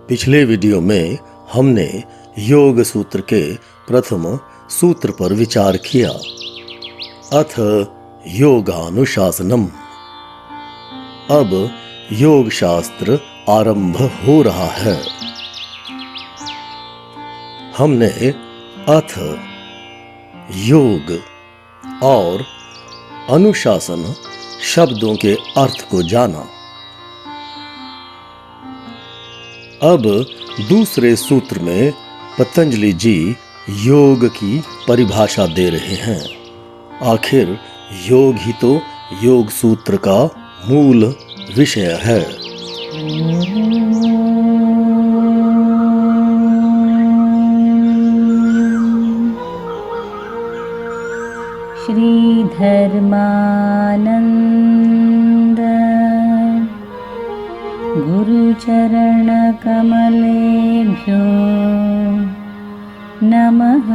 पिछले वीडियो में हमने योग सूत्र के प्रथम सूत्र पर विचार किया। अथ योगानुशासनम। अब योग शास्त्र आरंभ हो रहा है। हमने अथ, योग और अनुशासन शब्दों के अर्थ को जाना। अब दूसरे सूत्र में पतंजलि जी योग की परिभाषा दे रहे हैं। आखिर योग ही तो योग सूत्र का मूल विषय है। श्री धर्मानंद गुरुचरण कमलेभ्यो नमः।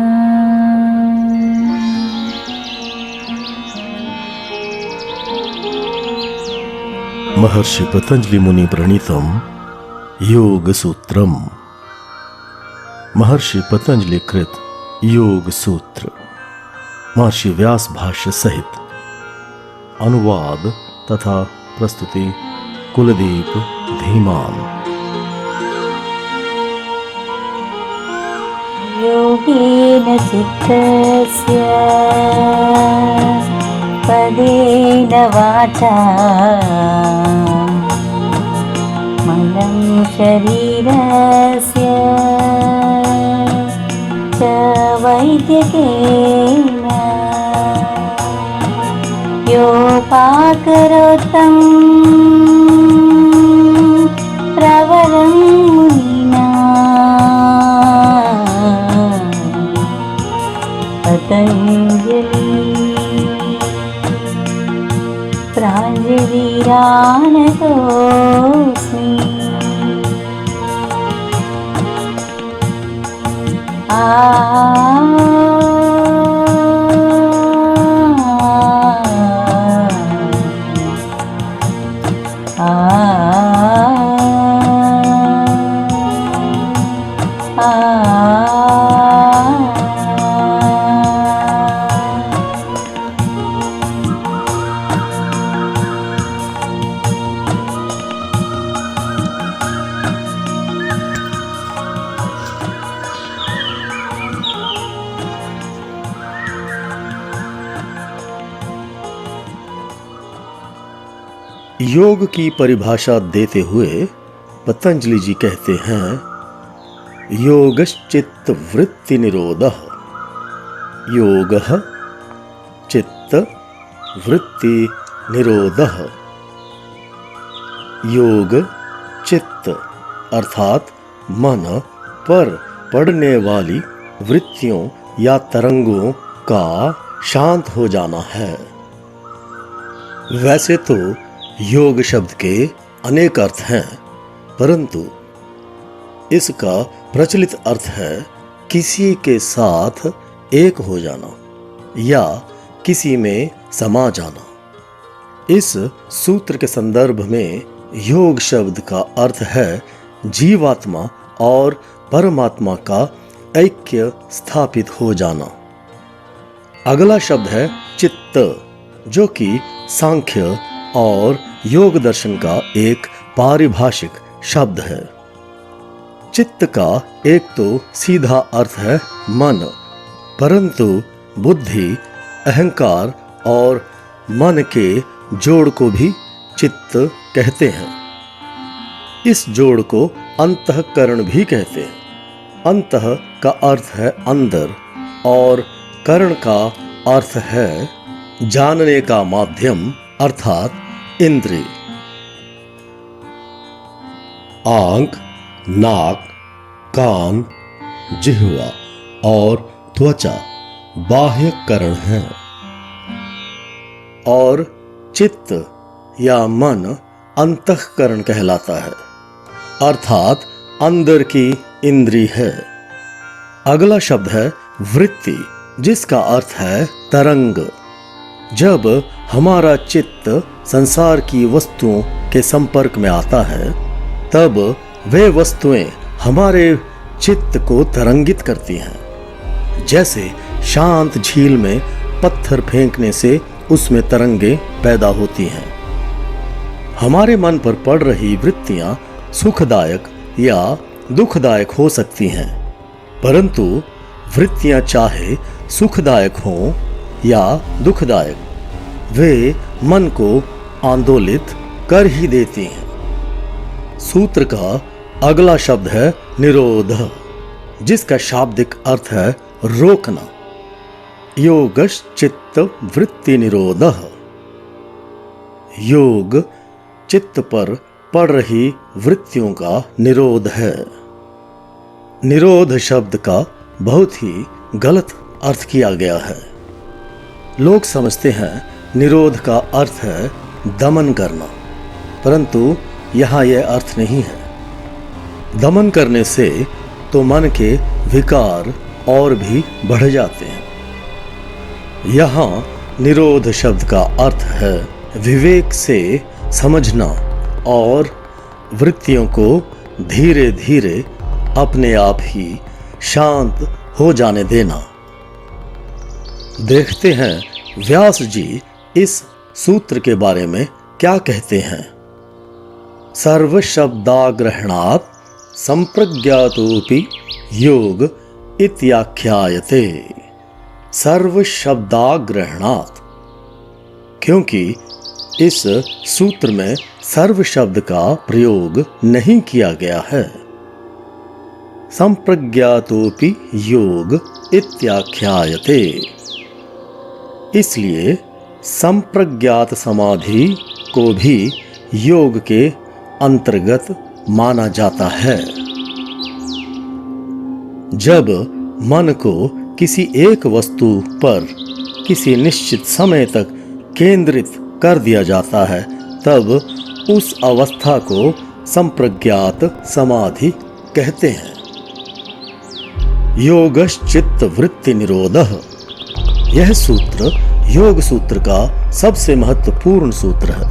महर्षि पतंजलि मुनि प्रणीतम योग सूत्रम। महर्षि पतंजलि कृत योग सूत्र महर्षि व्यास भाष्य सहित अनुवाद तथा प्रस्तुति कुलदीप धीमान। योगेन चित्तस्य पदेन वाचा मनं शरीरस्य च वैद्यकेन योपाकरोत्तं प्रवरं मुनिना पतंजलि प्राञ्जलिरानतोऽस्मि। योग की परिभाषा देते हुए पतंजलि जी कहते हैं, योगश्चित्त वृत्ति निरोधः। योगः चित्त वृत्ति निरोधः। योग चित्त अर्थात मन पर पड़ने वाली वृत्तियों या तरंगों का शांत हो जाना है। वैसे तो योग शब्द के अनेक अर्थ हैं, परंतु इसका प्रचलित अर्थ है किसी के साथ एक हो जाना या किसी में समा जाना। इस सूत्र के संदर्भ में योग शब्द का अर्थ है जीवात्मा और परमात्मा का ऐक्य स्थापित हो जाना। अगला शब्द है चित्त, जो कि सांख्य और योग दर्शन का एक पारिभाषिक शब्द है। चित्त का एक तो सीधा अर्थ है मन, परंतु बुद्धि, अहंकार और मन के जोड़ को भी चित्त कहते हैं। इस जोड़ को अंतःकरण भी कहते हैं। अंतः का अर्थ है अंदर और करण का अर्थ है जानने का माध्यम अर्थात इंद्रिय। आंख, नाक, कान, जिह्वा और त्वचा बाह्य करण हैं और चित्त या मन अंतःकरण कहलाता है, अर्थात अंदर की इंद्रिय है। अगला शब्द है वृत्ति, जिसका अर्थ है तरंग। जब हमारा चित्त संसार की वस्तुओं के संपर्क में आता है, तब वे वस्तुएं हमारे चित्त को तरंगित करती हैं। जैसे शांत झील में पत्थर फेंकने से उसमें तरंगें पैदा होती हैं। हमारे मन पर पड़ रही वृत्तियां सुखदायक या दुखदायक हो सकती हैं, परंतु वृत्तियां चाहे सुखदायक हों या दुखदायक, वे मन को आंदोलित कर ही देती हैं। सूत्र का अगला शब्द है निरोध, जिसका शाब्दिक अर्थ है रोकना। योगश चित्त वृत्ति निरोधः। योग चित्त पर पड़ रही वृत्तियों का निरोध है। निरोध शब्द का बहुत ही गलत अर्थ किया गया है। लोग समझते हैं निरोध का अर्थ है दमन करना, परंतु यहाँ यह अर्थ नहीं है। दमन करने से तो मन के विकार और भी बढ़ जाते हैं। यहाँ निरोध शब्द का अर्थ है विवेक से समझना और वृत्तियों को धीरे धीरे अपने आप ही शांत हो जाने देना। देखते हैं व्यास जी इस सूत्र के बारे में क्या कहते हैं। सर्व शब्दाग्रहणात् संप्रज्ञातोपि योग इत्याख्यायते। सर्व शब्दाग्रहणात्, क्योंकि इस सूत्र में सर्व शब्द का प्रयोग नहीं किया गया है। संप्रज्ञातोपि योग इत्याख्यायते, इसलिए संप्रज्ञात समाधि को भी योग के अंतर्गत माना जाता है। जब मन को किसी एक वस्तु पर किसी निश्चित समय तक केंद्रित कर दिया जाता है, तब उस अवस्था को संप्रज्ञात समाधि कहते हैं। योगश चित्त वृत्ति निरोधः। यह सूत्र योग सूत्र का सबसे महत्वपूर्ण सूत्र है।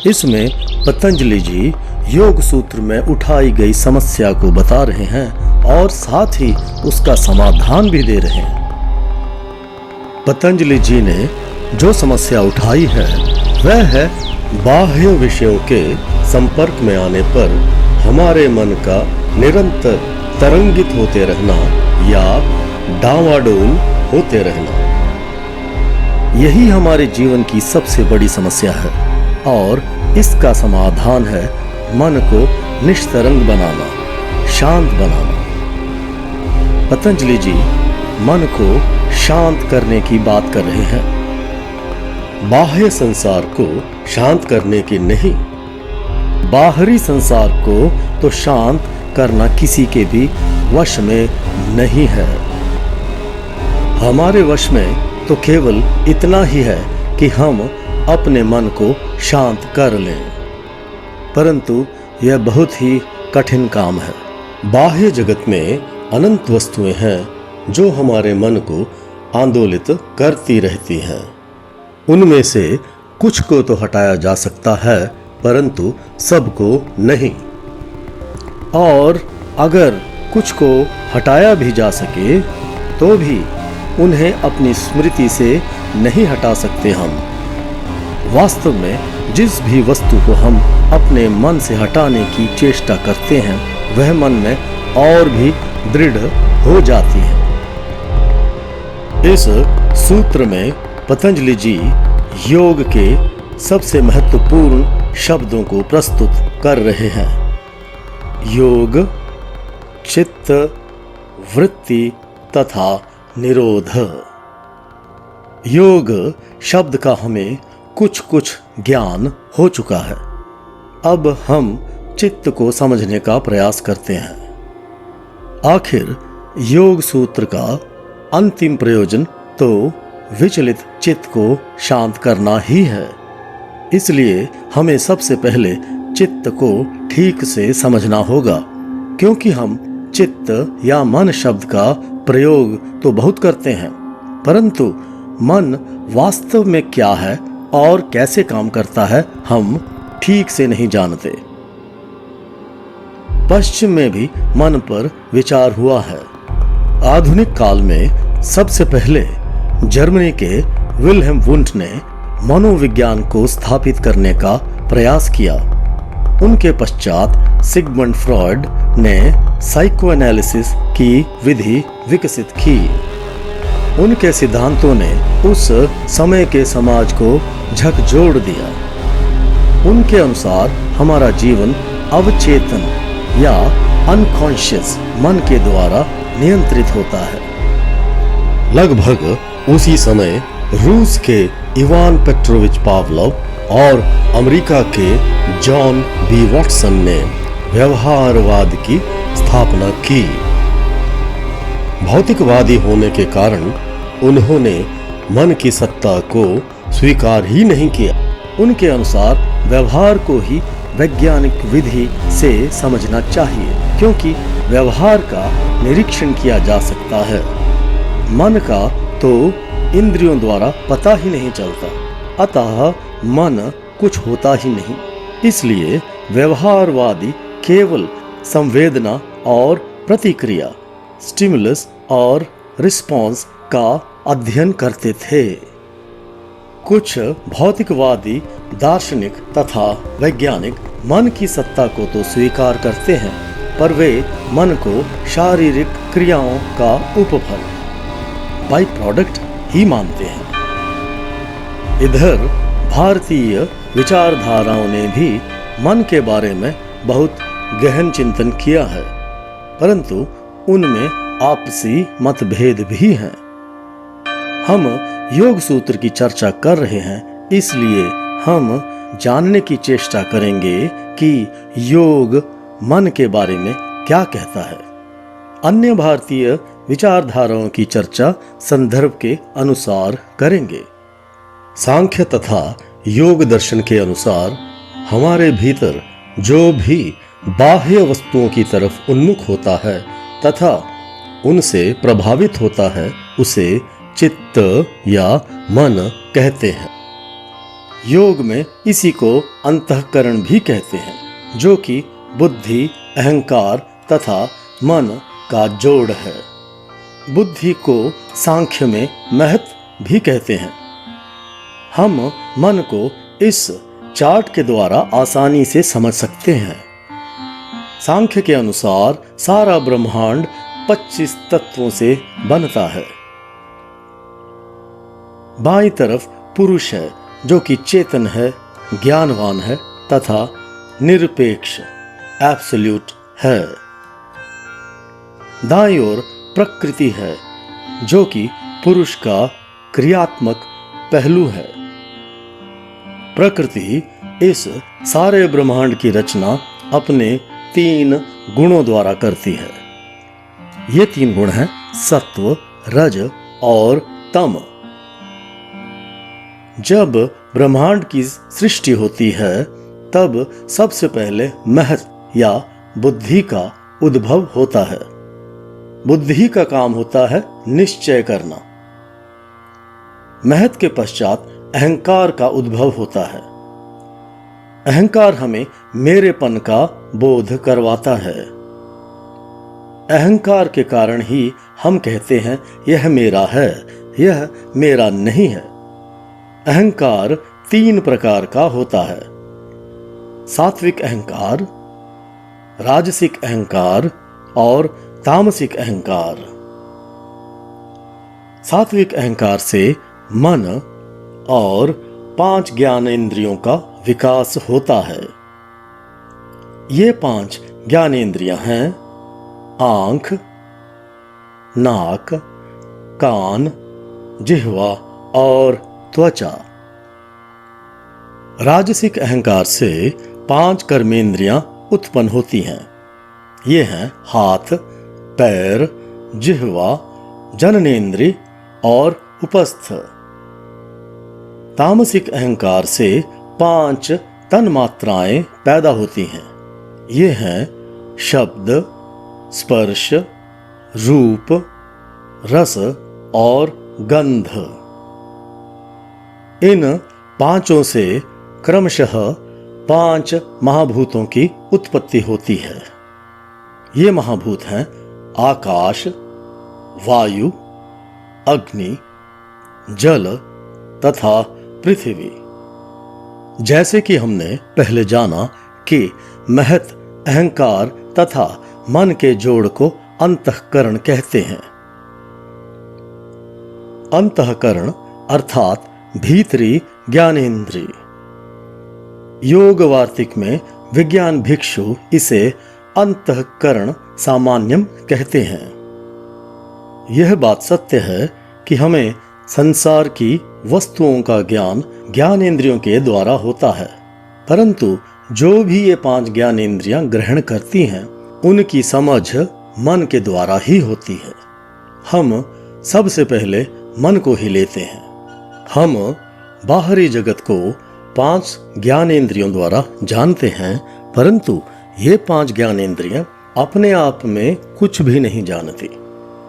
इसमें पतंजलि जी योग सूत्र में उठाई गई समस्या को बता रहे हैं और साथ ही उसका समाधान भी दे रहे हैं। पतंजलि जी ने जो समस्या उठाई है वह है बाह्य विषयों के संपर्क में आने पर हमारे मन का निरंतर तरंगित होते रहना या डावाडोल होते रहना। यही हमारे जीवन की सबसे बड़ी समस्या है और इसका समाधान है मन को निस्तरंग बनाना, शांत बनाना। पतंजलि जी मन को शांत करने की बात कर रहे हैं, बाह्य संसार को शांत करने की नहीं। बाहरी संसार को तो शांत करना किसी के भी वश में नहीं है। हमारे वश में तो केवल इतना ही है कि हम अपने मन को शांत कर लें, परंतु यह बहुत ही कठिन काम है। बाह्य जगत में अनंत वस्तुएं हैं जो हमारे मन को आंदोलित करती रहती हैं। उनमें से कुछ को तो हटाया जा सकता है, परंतु सबको नहीं। और अगर कुछ को हटाया भी जा सके तो भी उन्हें अपनी स्मृति से नहीं हटा सकते हम। वास्तव में जिस भी वस्तु को हम अपने मन से हटाने की चेष्टा करते हैं वह मन में और भी दृढ़ हो जाती है। इस सूत्र में पतंजलि जी योग के सबसे महत्वपूर्ण शब्दों को प्रस्तुत कर रहे हैं। योग, चित्त, वृत्ति तथा निरोध। योग शब्द का हमें कुछ कुछ ज्ञान हो चुका है। अब हम चित्त को समझने का प्रयास करते हैं। आखिर योग सूत्र का अंतिम प्रयोजन तो विचलित चित्त को शांत करना ही है। इसलिए हमें सबसे पहले चित्त को ठीक से समझना होगा, क्योंकि हम चित्त या मन शब्द का प्रयोग तो बहुत करते हैं, परंतु मन वास्तव में क्या है और कैसे काम करता है हम ठीक से नहीं जानते। पश्चिम में भी मन पर विचार हुआ है। आधुनिक काल में सबसे पहले जर्मनी के विल्हेम वुंट ने मनोविज्ञान को स्थापित करने का प्रयास किया। उनके पश्चात सिगमंड फ्रॉयड ने साइकोएनालिसिस की विधि विकसित की। उनके सिद्धांतों ने उस समय के समाज को झकझोर दिया। उनके अनुसार हमारा जीवन अवचेतन या अनकॉन्शियस मन के द्वारा नियंत्रित होता है। लगभग उसी समय रूस के इवान पेट्रोविच पावलोव और अमेरिका के जॉन बी वॉटसन ने व्यवहारवाद की स्थापना की। भौतिकवादी होने के कारण उन्होंने मन की सत्ता को स्वीकार ही नहीं किया। उनके अनुसार व्यवहार को ही वैज्ञानिक विधि से समझना चाहिए, क्योंकि व्यवहार का निरीक्षण किया जा सकता है। मन का तो इंद्रियों द्वारा पता ही नहीं चलता, अतः मन कुछ होता ही नहीं। इसलिए व्यवहारवादी केवल संवेदना और प्रतिक्रिया, स्टिमुलस और रिस्पॉन्स का अध्ययन करते थे। कुछ भौतिकवादी दार्शनिक तथा वैज्ञानिक मन की सत्ता को तो स्वीकार करते हैं, पर वे मन को शारीरिक क्रियाओं का उपफल, बाई प्रोडक्ट ही मानते हैं। इधर भारतीय विचारधाराओं ने भी मन के बारे में बहुत गहन चिंतन किया है, परंतु उनमें आपसी मतभेद भी हैं। हम योग सूत्र की चर्चा कर रहे हैं, इसलिए हम जानने की चेष्टा करेंगे कि योग मन के बारे में क्या कहता है। अन्य भारतीय विचारधाराओं की चर्चा संदर्भ के अनुसार करेंगे। सांख्य तथा योग दर्शन के अनुसार हमारे भीतर जो भी बाह्य वस्तुओं की तरफ उन्मुख होता है तथा उनसे प्रभावित होता है, उसे चित्त या मन कहते हैं। योग में इसी को अंतःकरण भी कहते हैं, जो कि बुद्धि, अहंकार तथा मन का जोड़ है। बुद्धि को सांख्य में महत भी कहते हैं। हम मन को इस चार्ट के द्वारा आसानी से समझ सकते हैं। सांख्य के अनुसार सारा ब्रह्मांड 25 तत्वों से बनता है। बाईं तरफ पुरुष है, जो कि चेतन है, ज्ञानवान है तथा निरपेक्ष एब्सोल्यूट है। दाईं ओर प्रकृति है, जो कि पुरुष का क्रियात्मक पहलू है। प्रकृति इस सारे ब्रह्मांड की रचना अपने 3 गुणों द्वारा करती है। ये 3 गुण हैं सत्व, रज और तम। जब ब्रह्मांड की सृष्टि होती है, तब सबसे पहले महत या बुद्धि का उद्भव होता है। बुद्धि का काम होता है निश्चय करना। महत के पश्चात अहंकार का उद्भव होता है। अहंकार हमें मेरेपन का बोध करवाता है। अहंकार के कारण ही हम कहते हैं यह मेरा है, यह मेरा नहीं है। अहंकार 3 प्रकार का होता है: सात्विक अहंकार, राजसिक अहंकार और तामसिक अहंकार। सात्विक अहंकार से मन और 5 ज्ञानेंद्रियों का विकास होता है। ये 5 ज्ञानेंद्रियां हैं: आंख, नाक, कान, जिह्वा और त्वचा। राजसिक अहंकार से 5 कर्मेंद्रियां उत्पन्न होती हैं। ये हैं हाथ, पैर, जिह्वा, जननेंद्रिय और उपस्थ। तामसिक अहंकार से 5 तन्मात्राएं पैदा होती हैं। ये हैं शब्द, स्पर्श, रूप, रस और गंध। इन 5 से क्रमशः 5 महाभूतों की उत्पत्ति होती है। ये महाभूत हैं आकाश, वायु, अग्नि, जल तथा पृथ्वी। जैसे कि हमने पहले जाना कि महत अहंकार तथा मन के जोड़ को अंतःकरण कहते हैं। अंतःकरण अर्थात भीतरी ज्ञानेंद्रिय। योग वार्तिक में विज्ञान भिक्षु इसे अंतःकरण सामान्यम कहते हैं। यह बात सत्य है कि हमें संसार की वस्तुओं का ज्ञान ज्ञानेंद्रियों के द्वारा होता है, परंतु जो भी ये 5 ज्ञानेंद्रियां ग्रहण करती हैं उनकी समझ मन के द्वारा ही होती है। हम सबसे पहले मन को ही लेते हैं। हम बाहरी जगत को 5 ज्ञानेंद्रियों द्वारा जानते हैं, परंतु ये 5 ज्ञानेंद्रियां अपने आप में कुछ भी नहीं जानती।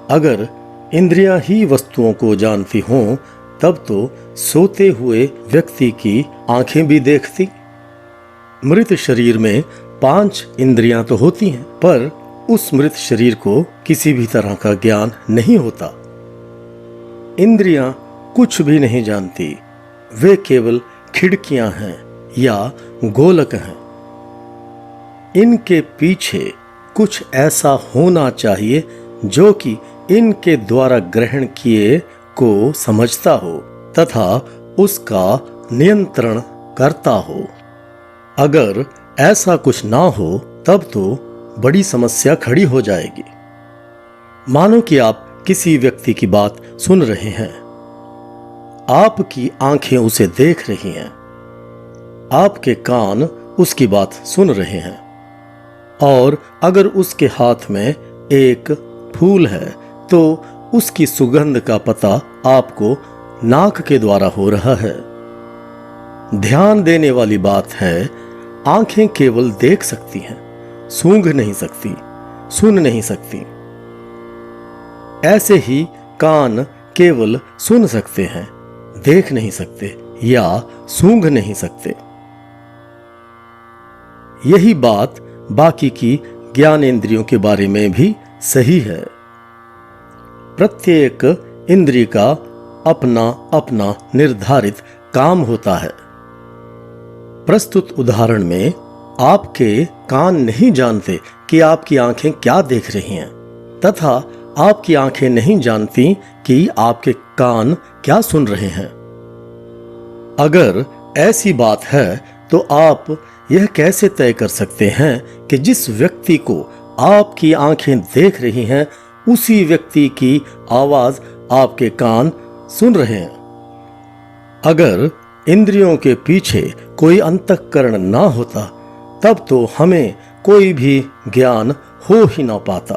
अगर इंद्रियां ही वस्तुओं को जानती हों तब तो सोते हुए व्यक्ति की आंखें भी देखती। मृत शरीर में 5 इंद्रियां तो होती हैं, पर उस मृत शरीर को किसी भी तरह का ज्ञान नहीं होता। इंद्रियां कुछ भी नहीं जानती, वे केवल खिड़कियां हैं या गोलक हैं। इनके पीछे कुछ ऐसा होना चाहिए जो कि इनके द्वारा ग्रहण किए को समझता हो तथा उसका नियंत्रण करता हो। अगर ऐसा कुछ ना हो तब तो बड़ी समस्या खड़ी हो जाएगी। मानो कि आप किसी व्यक्ति की बात सुन रहे हैं, आपकी आंखें उसे देख रही हैं, आपके कान उसकी बात सुन रहे हैं, और अगर उसके हाथ में एक फूल है तो उसकी सुगंध का पता आपको नाक के द्वारा हो रहा है। ध्यान देने वाली बात है, आंखें केवल देख सकती हैं, सूंघ नहीं सकती, सुन नहीं सकती। ऐसे ही कान केवल सुन सकते हैं, देख नहीं सकते या सूंघ नहीं सकते। यही बात बाकी की ज्ञानेंद्रियों के बारे में भी सही है। प्रत्येक इंद्रिय का अपना अपना निर्धारित काम होता है। प्रस्तुत उदाहरण में आपके कान नहीं जानते कि आपकी आंखें क्या देख रही हैं, तथा आपकी आंखें नहीं जानती कि आपके कान क्या सुन रहे हैं। अगर ऐसी बात है तो आप यह कैसे तय कर सकते हैं कि जिस व्यक्ति को आपकी आंखें देख रही हैं उसी व्यक्ति की आवाज आपके कान सुन रहे हैं? अगर इंद्रियों के पीछे कोई अंतःकरण ना होता तब तो हमें कोई भी ज्ञान हो ही ना पाता।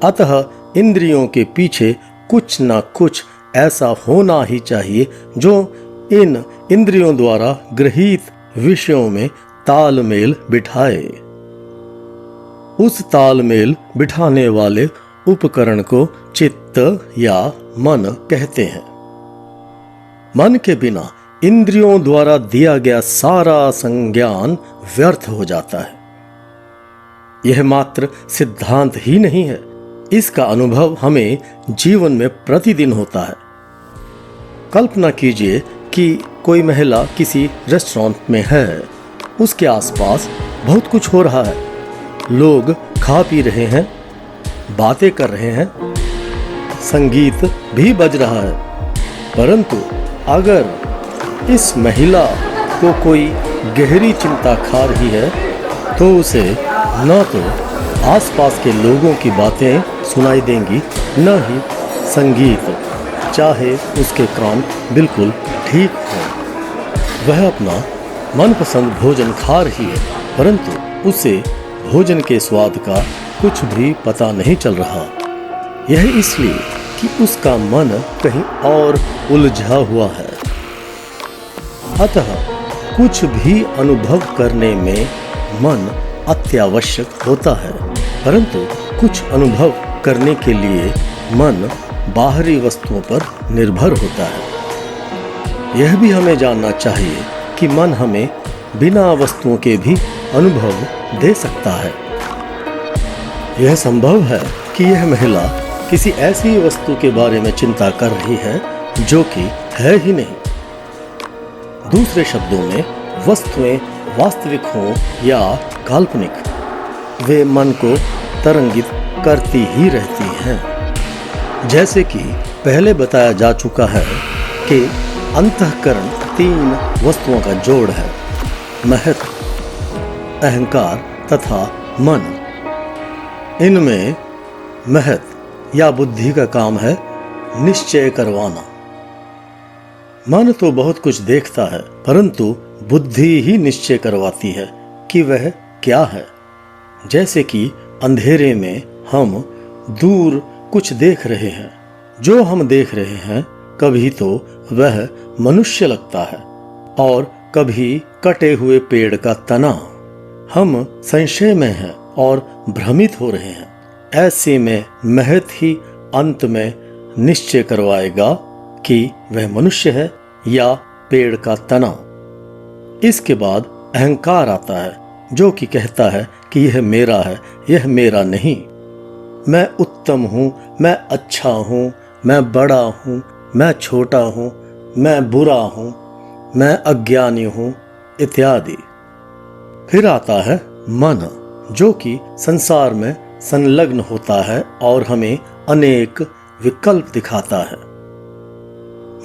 अतः इंद्रियों के पीछे कुछ ना कुछ ऐसा होना ही चाहिए जो इन इंद्रियों द्वारा गृहीत विषयों में तालमेल बिठाए। उस तालमेल बिठाने वाले उपकरण को चित्त या मन कहते हैं। मन के बिना इंद्रियों द्वारा दिया गया सारा संज्ञान व्यर्थ हो जाता है। यह मात्र सिद्धांत ही नहीं है, इसका अनुभव हमें जीवन में प्रतिदिन होता है। कल्पना कीजिए कि कोई महिला किसी रेस्टोरेंट में है, उसके आसपास बहुत कुछ हो रहा है, लोग खा पी रहे हैं, बातें कर रहे हैं, संगीत भी बज रहा है, परंतु अगर इस महिला को कोई गहरी चिंता खा रही है तो उसे न तो आसपास के लोगों की बातें सुनाई देंगी, न ही संगीत, चाहे उसके कान बिल्कुल ठीक हो। वह अपना मनपसंद भोजन खा रही है, परंतु उसे भोजन के स्वाद का कुछ भी पता नहीं चल रहा। यह इसलिए कि उसका मन कहीं और उलझा हुआ है। अतः कुछ भी अनुभव करने में मन अत्यावश्यक होता है, परंतु कुछ अनुभव करने के लिए मन बाहरी वस्तुओं पर निर्भर होता है। यह भी हमें जानना चाहिए कि मन हमें बिना वस्तुओं के भी अनुभव दे सकता है। यह संभव है कि यह महिला किसी ऐसी वस्तु के बारे में चिंता कर रही है जो कि है ही नहीं। दूसरे शब्दों में, वस्तुएं वास्तविक हों या काल्पनिक, वे मन को तरंगित करती ही रहती हैं। जैसे कि पहले बताया जा चुका है कि अंतःकरण 3 वस्तुओं का जोड़ है: महत, अहंकार तथा मन। इनमें महत या बुद्धि का काम है निश्चय करवाना। मन तो बहुत कुछ देखता है, परंतु बुद्धि ही निश्चय करवाती है कि वह क्या है। जैसे कि अंधेरे में हम दूर कुछ देख रहे हैं। जो हम देख रहे हैं कभी तो वह मनुष्य लगता है और कभी कटे हुए पेड़ का तना। हम संशय में हैं और भ्रमित हो रहे हैं। ऐसे में महत ही अंत में निश्चय करवाएगा कि वह मनुष्य है या पेड़ का तना। इसके बाद अहंकार आता है, जो कि कहता है कि यह मेरा है, यह मेरा नहीं। मैं उत्तम हूँ, मैं अच्छा हूँ, मैं बड़ा हूँ, मैं छोटा हूँ, मैं बुरा हूँ, मैं अज्ञानी हूँ, इत्यादि। फिर आता है मन, जो कि संसार में संलग्न होता है और हमें अनेक विकल्प दिखाता है।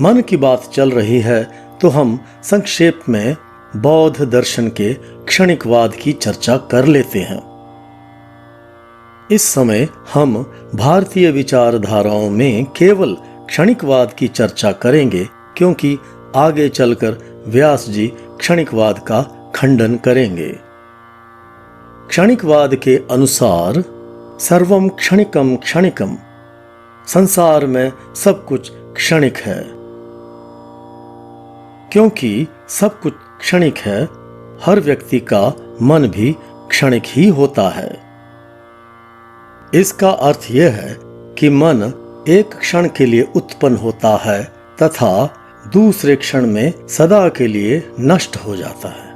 मन की बात चल रही है तो हम संक्षेप में बौद्ध दर्शन के क्षणिकवाद की चर्चा कर लेते हैं। इस समय हम भारतीय विचारधाराओं में केवल क्षणिकवाद की चर्चा करेंगे, क्योंकि आगे चलकर व्यास जी क्षणिकवाद का खंडन करेंगे। क्षणिकवाद के अनुसार सर्वम क्षणिकम क्षणिकम, संसार में सब कुछ क्षणिक है। क्योंकि सब कुछ क्षणिक है, हर व्यक्ति का मन भी क्षणिक ही होता है। इसका अर्थ यह है कि मन एक क्षण के लिए उत्पन्न होता है तथा दूसरे क्षण में सदा के लिए नष्ट हो जाता है।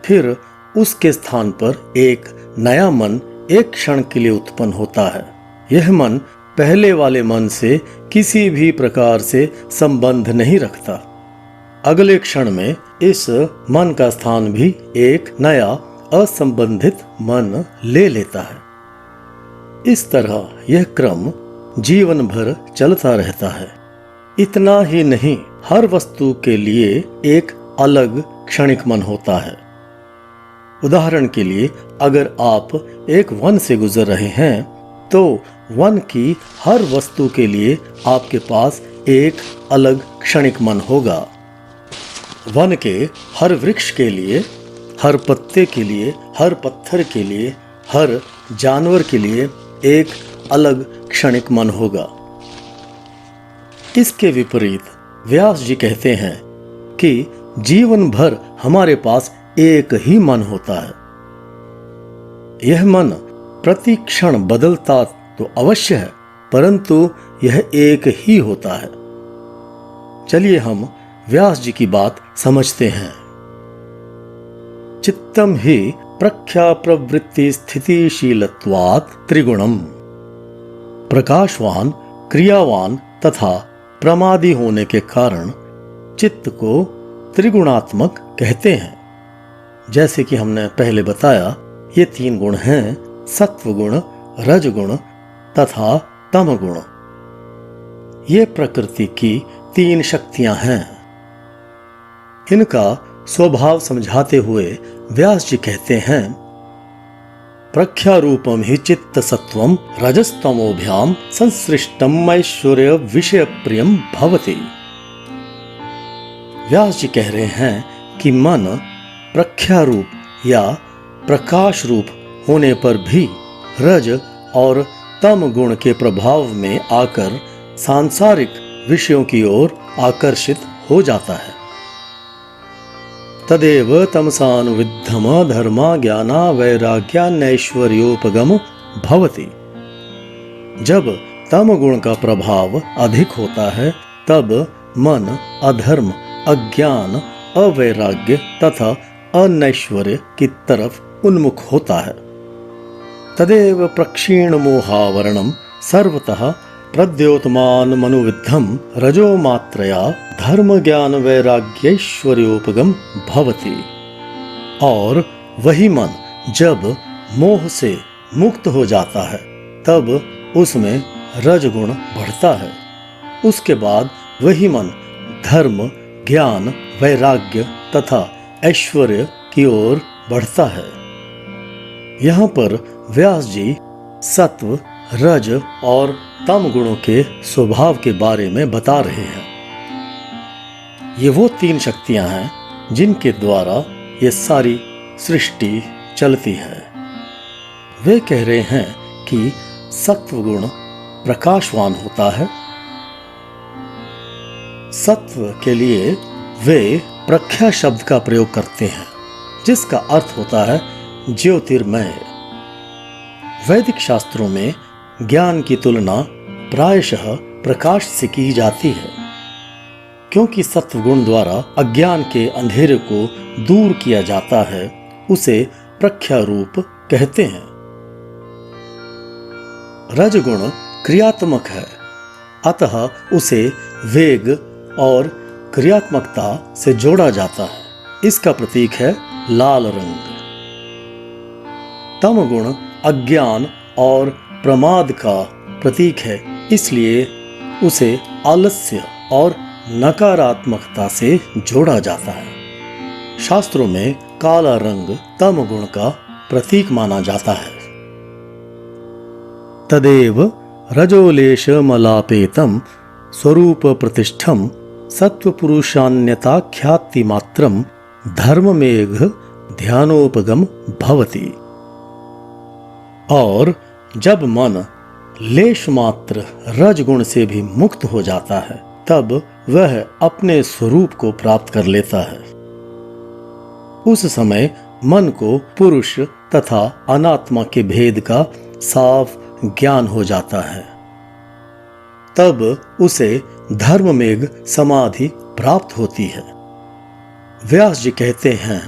फिर उसके स्थान पर एक नया मन एक क्षण के लिए उत्पन्न होता है। यह मन पहले वाले मन से किसी भी प्रकार से संबंध नहीं रखता। अगले क्षण में इस मन का स्थान भी एक नया असंबंधित मन ले लेता है। इस तरह यह क्रम जीवन भर चलता रहता है। इतना ही नहीं, हर वस्तु के लिए एक अलग क्षणिक मन होता है। उदाहरण के लिए, अगर आप एक वन से गुजर रहे हैं तो वन की हर वस्तु के लिए आपके पास एक अलग क्षणिक मन होगा। वन के हर वृक्ष के लिए, हर पत्ते के लिए, हर पत्थर के लिए, हर जानवर के लिए एक अलग क्षणिक मन होगा। इसके विपरीत व्यास जी कहते हैं कि जीवन भर हमारे पास एक ही मन होता है। यह मन प्रति क्षण बदलता तो अवश्य है, परंतु यह एक ही होता है। चलिए हम व्यास जी की बात समझते हैं। चित्तम ही प्रख्या प्रवृत्ति स्थितिशीलत्वात् त्रिगुणम। प्रकाशवान, क्रियावान तथा प्रमादी होने के कारण चित्त को त्रिगुणात्मक कहते हैं। जैसे कि हमने पहले बताया, ये 3 गुण हैं: सत्व गुण, रज गुण तथा तम गुण। ये प्रकृति की 3 शक्तियां हैं। इनका स्वभाव समझाते हुए व्यास जी कहते हैं, प्रख्यारूपम ही चित्त सत्वम रजस्तमोभ्याम संसृष्टम ऐश्वर्य विषय प्रियम भवति। व्यास जी कह रहे हैं कि मन प्रख्यारूप या प्रकाश रूप होने पर भी रज और तम गुण के प्रभाव में आकर सांसारिक विषयों की ओर आकर्षित हो जाता है। तदेव तमसानुविद्धम धर्मा ज्ञाना वैराग्यान्नैश्वर्योपगम भवति। जब तम गुण का प्रभाव अधिक होता है, तब मन अधर्म, अज्ञान, अवैराग्य तथा अनैश्वर्य की तरफ उन्मुख होता है। तदेव प्रक्षीण मोहावरणम सर्वतः प्रद्योतमान मनुविद्धम रजो मात्रया धर्म ज्ञान वैराग्यैश्वर्योपगम भवति। और वही मन जब मोह से मुक्त हो जाता है तब उसमें रजगुण बढ़ता है। उसके बाद वही मन धर्म ज्ञान वैराग्य तथा ऐश्वर्य की ओर बढ़ता है। यहाँ पर व्यास जी सत्व रज और तम गुणों के स्वभाव के बारे में बता रहे हैं। ये वो तीन शक्तियां हैं जिनके द्वारा ये सारी सृष्टि चलती है। वे कह रहे हैं कि सत्व गुण प्रकाशवान होता है। सत्व के लिए वे प्रख्या शब्द का प्रयोग करते हैं जिसका अर्थ होता है ज्योतिर्मय। वैदिक शास्त्रों में ज्ञान की तुलना प्रायशः प्रकाश से की जाती है, क्योंकि सत्व गुण द्वारा अज्ञान के अंधेरे को दूर किया जाता है। उसे प्रख्या रूप कहते हैं। रजगुण क्रियात्मक है, अतः उसे वेग और क्रियात्मकता से जोड़ा जाता है। इसका प्रतीक है लाल रंग। तम गुण अज्ञान और प्रमाद का प्रतीक है, इसलिए उसे आलस्य और नकारात्मकता से जोड़ा जाता है। शास्त्रों में काला रंग तम गुण का प्रतीक माना जाता है। तदेव रजोलेश मलापेतम स्वरूप प्रतिष्ठम सत्वपुरुषान्यता ख्याति मात्रम धर्ममेघ ध्यानोपगम भवति। और जब मन लेश मात्र रजगुण से भी मुक्त हो जाता है तब वह अपने स्वरूप को प्राप्त कर लेता है। उस समय मन को पुरुष तथा अनात्मा के भेद का साफ ज्ञान हो जाता है। तब उसे धर्ममेघ समाधि प्राप्त होती है। व्यास जी कहते हैं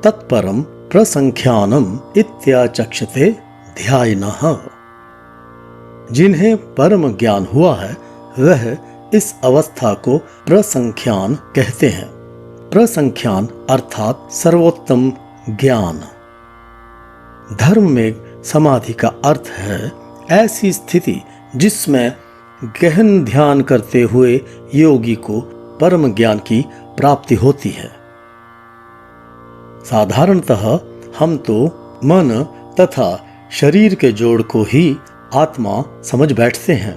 तत्परम प्रसंख्यानम इत्याचक्षते ध्यायिनः। जिन्हें परम ज्ञान हुआ है वह इस अवस्था को प्रसंख्यान कहते हैं। प्रसंख्यान अर्थात सर्वोत्तम ज्ञान। धर्ममेघ समाधि का अर्थ है ऐसी स्थिति जिसमें गहन ध्यान करते हुए योगी को परम ज्ञान की प्राप्ति होती है। साधारणतः हम तो मन तथा शरीर के जोड़ को ही आत्मा समझ बैठते हैं,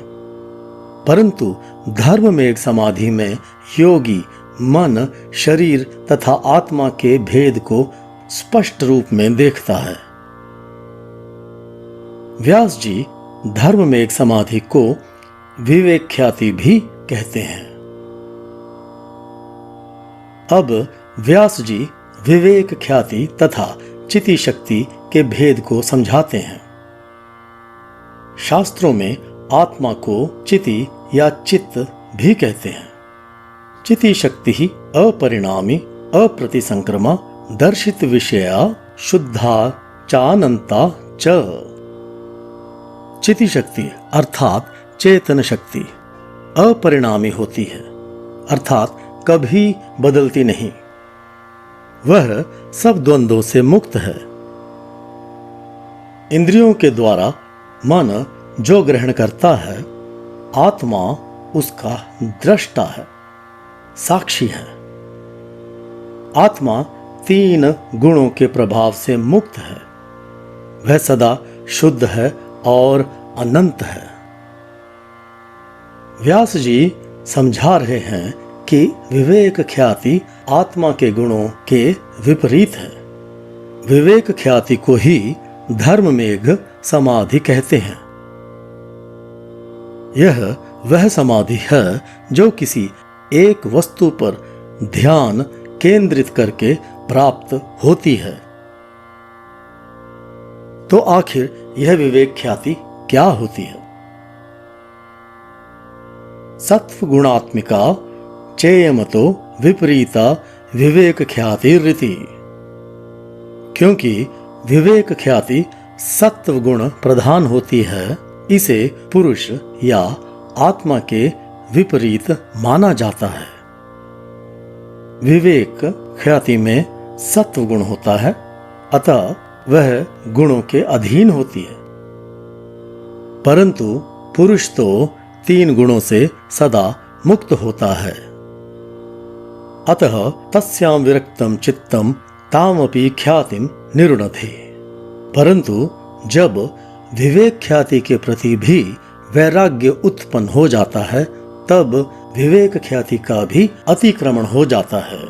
परंतु धर्ममेघ समाधि में योगी मन शरीर तथा आत्मा के भेद को स्पष्ट रूप में देखता है। व्यास जी धर्ममेघ समाधि को विवेक ख्याति भी कहते हैं। अब व्यास जी विवेक ख्याति तथा चिति शक्ति के भेद को समझाते हैं। शास्त्रों में आत्मा को चिति या चित्त भी कहते हैं। चिति शक्ति ही अपरिणामी अप्रतिसंक्रमा दर्शित विषया शुद्धा चानंता च। चिति शक्ति अर्थात चेतन शक्ति अपरिणामी होती है, अर्थात कभी बदलती नहीं। वह सब द्वंद्वों से मुक्त है। इंद्रियों के द्वारा मन जो ग्रहण करता है, आत्मा उसका दृष्टा है, साक्षी है। आत्मा तीन गुणों के प्रभाव से मुक्त है। वह सदा शुद्ध है और अनंत है। व्यास जी समझा रहे हैं कि विवेक ख्याति आत्मा के गुणों के विपरीत है। विवेक ख्याति को ही धर्ममेघ समाधि कहते हैं। यह वह समाधि है जो किसी एक वस्तु पर ध्यान केंद्रित करके प्राप्त होती है। तो आखिर यह विवेक ख्याति क्या होती है? सत्व गुणात्मिका चेयमतो विपरीता विवेक ख्याति रीति। क्योंकि विवेक ख्याति सत्व गुण प्रधान होती है, इसे पुरुष या आत्मा के विपरीत माना जाता है। विवेक ख्याति में सत्व गुण होता है, अतः वह गुणों के अधीन होती है। परंतु पुरुष तो 3 गुणों से सदा मुक्त होता है। अतः तस्यां विरक्तम चित्तम तामपि ख्यातिम निरुणधे। परंतु जब विवेक ख्याति के प्रति भी वैराग्य उत्पन्न हो जाता है, तब विवेक ख्याति का भी अतिक्रमण हो जाता है।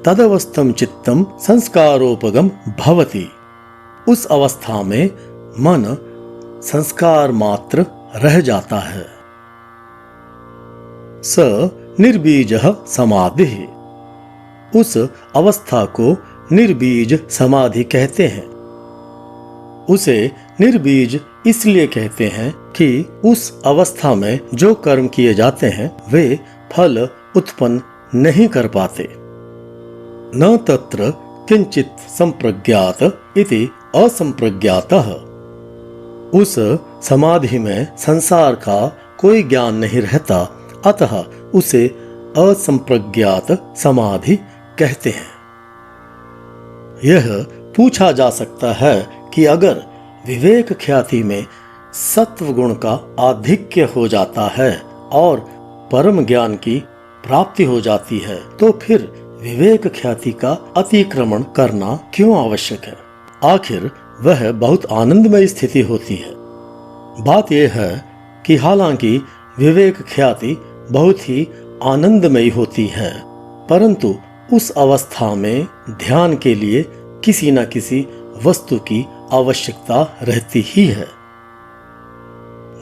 तदवस्थम चित्तम संस्कारोपगम भवति। उस अवस्था में मन संस्कार मात्र रह जाता है। स निर्बीजः समाधिः। उस अवस्था को निर्बीज समाधि कहते हैं। उसे निर्बीज इसलिए कहते हैं कि उस अवस्था में जो कर्म किए जाते हैं वे फल उत्पन्न नहीं कर पाते। न तत्र किंचित संप्रज्ञात इति असंप्रज्ञातः। उस समाधि में संसार का कोई ज्ञान नहीं रहता, अतः उसे असंप्रज्ञात समाधि कहते हैं। यह पूछा जा सकता है कि अगर विवेक ख्याति में सत्व गुण का आधिक्य हो जाता है और परम ज्ञान की प्राप्ति हो जाती है, तो फिर विवेक ख्याति का अतिक्रमण करना क्यों आवश्यक है? आखिर वह बहुत आनंदमय स्थिति होती है। बात यह है कि हालांकि विवेक ख्याति बहुत ही आनंदमयी होती है, परंतु उस अवस्था में ध्यान के लिए किसी न किसी वस्तु की आवश्यकता रहती ही है।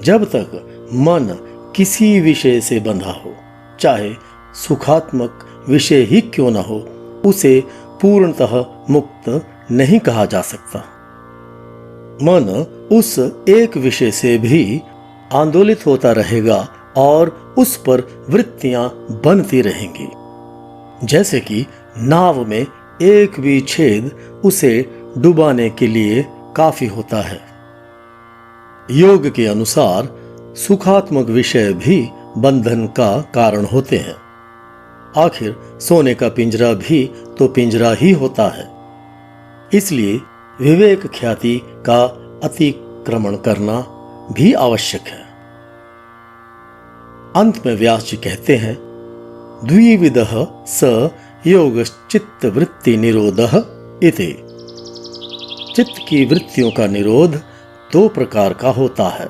जब तक मन किसी विषय से बंधा हो, चाहे सुखात्मक विषय ही क्यों न हो, उसे पूर्णतः मुक्त नहीं कहा जा सकता। मन उस एक विषय से भी आंदोलित होता रहेगा और उस पर वृत्तियां बनती रहेंगी। जैसे कि नाव में एक भी छेद उसे डुबाने के लिए काफी होता है। योग के अनुसार सुखात्मक विषय भी बंधन का कारण होते हैं। आखिर सोने का पिंजरा भी तो पिंजरा ही होता है। इसलिए विवेक ख्याति का अतिक्रमण करना भी आवश्यक है। अंत में व्यास जी कहते हैं, द्विविधः स योगश्चित्त वृत्ति निरोधः इति। चित्त की वृत्तियों का निरोध 2 प्रकार का होता है,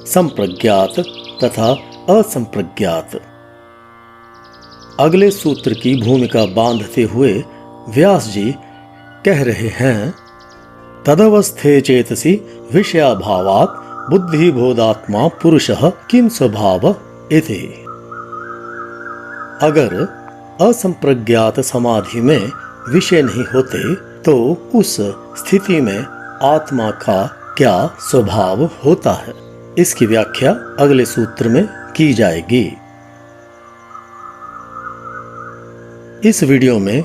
संप्रज्ञात तथा असंप्रज्ञात। अगले सूत्र की भूमिका बांधते हुए व्यास जी कह रहे हैं, तदवस्थे चेतसि विषयाभावात् बुद्धिबोधात्मा पुरुषः किं स्वभाव इति। अगर असंप्रज्ञात समाधि में विषय नहीं होते तो उस स्थिति में आत्मा का क्या स्वभाव होता है, इसकी व्याख्या अगले सूत्र में की जाएगी। इस वीडियो में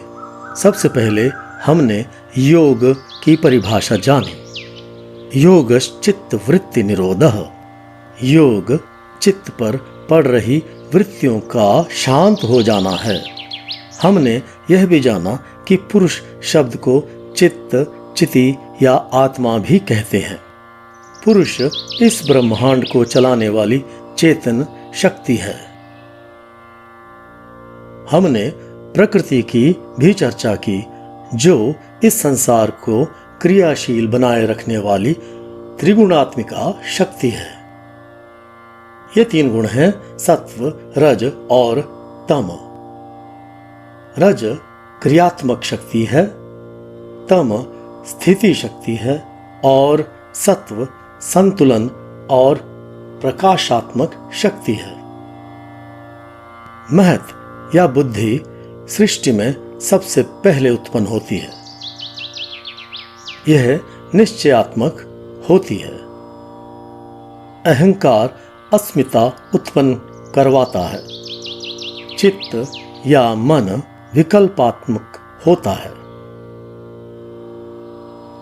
सबसे पहले हमने योग की परिभाषा जानी। योगश्चित्त वृत्ति निरोधः। योग चित्त पर पड़ रही वृत्तियों का शांत हो जाना है। हमने यह भी जाना कि पुरुष शब्द को चित्त, चिति या आत्मा भी कहते हैं। पुरुष इस ब्रह्मांड को चलाने वाली चेतन शक्ति है। हमने प्रकृति की भी चर्चा की, जो इस संसार को क्रियाशील बनाए रखने वाली त्रिगुणात्मिका शक्ति है। ये 3 गुण हैं, सत्व, रज और तम। रज क्रियात्मक शक्ति है, तम स्थिति शक्ति है और सत्व संतुलन और प्रकाशात्मक शक्ति है। महत या बुद्धि सृष्टि में सबसे पहले उत्पन्न होती है। यह निश्चयात्मक होती है। अहंकार अस्मिता उत्पन्न करवाता है। चित्त या मन विकल्पात्मक होता है।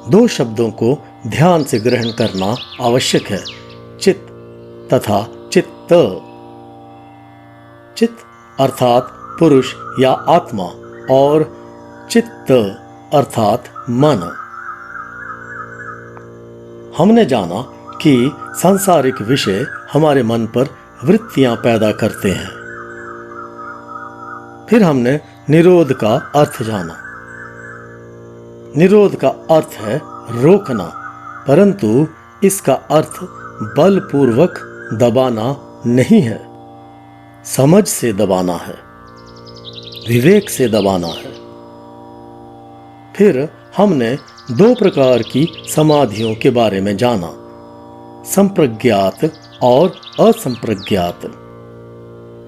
दो शब्दों को ध्यान से ग्रहण करना आवश्यक है, चित तथा चित्त। चित अर्थात पुरुष या आत्मा और चित्त अर्थात मन। हमने जाना कि सांसारिक विषय हमारे मन पर वृत्तियां पैदा करते हैं। फिर हमने निरोध का अर्थ जाना। निरोध का अर्थ है रोकना, परंतु इसका अर्थ बलपूर्वक दबाना नहीं है, समझ से दबाना है, विवेक से दबाना है। फिर हमने दो प्रकार की समाधियों के बारे में जाना, संप्रज्ञात और असंप्रज्ञात।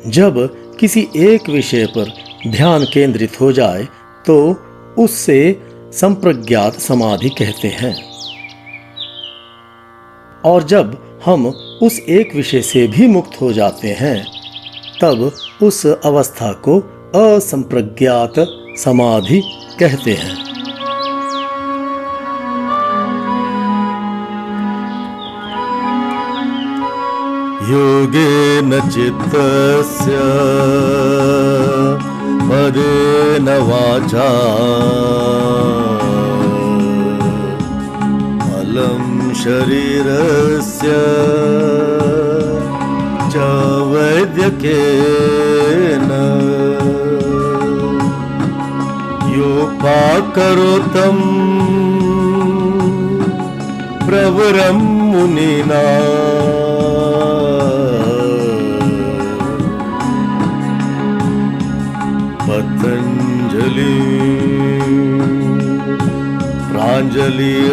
जब किसी एक विषय पर ध्यान केंद्रित हो जाए तो उससे संप्रज्ञात समाधि कहते हैं, और जब हम उस एक विषय से भी मुक्त हो जाते हैं तब उस अवस्था को असंप्रज्ञात समाधि कहते हैं। योगेन चित्तस्य पदेन वाचा अलम शरीरस्य च वैद्यकेन योपाकरोतं प्रवरं मुनिना पतंजलि प्राञ्जलिरानतोऽस्मि।